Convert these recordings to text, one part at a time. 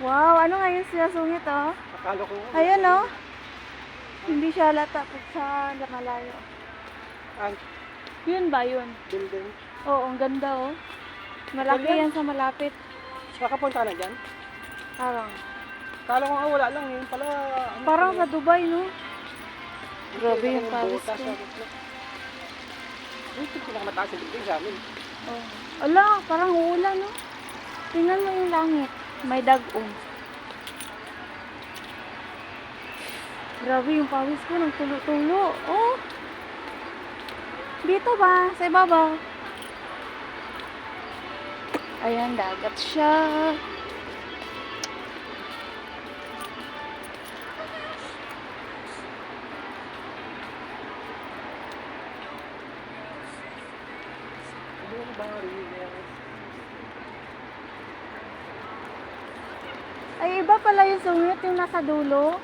Wow, ano nga yung sinasungit oh? Akala ko. Ayan oh. Hindi siya halata pag sa malayo. Ang Yun ba yun? building. Oo, ang ganda oh. Malaki Ganyan? yan sa malapit. Makapunta na dyan. Parang. Akala ko nga wala lang yun pala. Ano, Parang sa pala, Dubai no? Grabe yung yung pawis butas, ko. Ito pinakamataas yung building sa amin. Oh. Ala, parang uulan no? Tingnan mo yung langit. May dagong. Grabe yung pawis ko ng tulo-tulo. Oh. Dito ba? Sa ibabaw. Ayan, dagat siya. Ay, iba pala yung sungit, yung nasa dulo.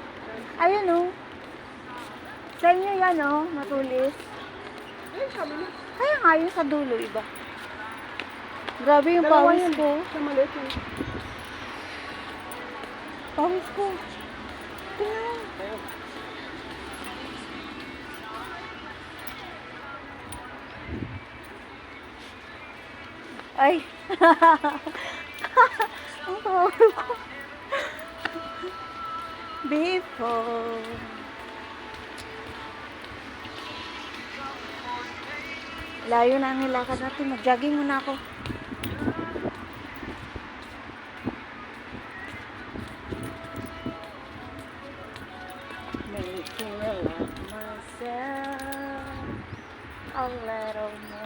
Ayun oh. Sa inyo yan oh, matulis. Eh, sabi mo. Kaya nga yung sa dulo, iba. Grabe yung Dalawa pawis yun. ko. Sa maliit yun. Pawis ko. Tingnan mo. Ayun. Ay. Ang tawag ko. Before. Layo na ang nilakad natin. Mag-jogging muna ako. Making a love myself a little more.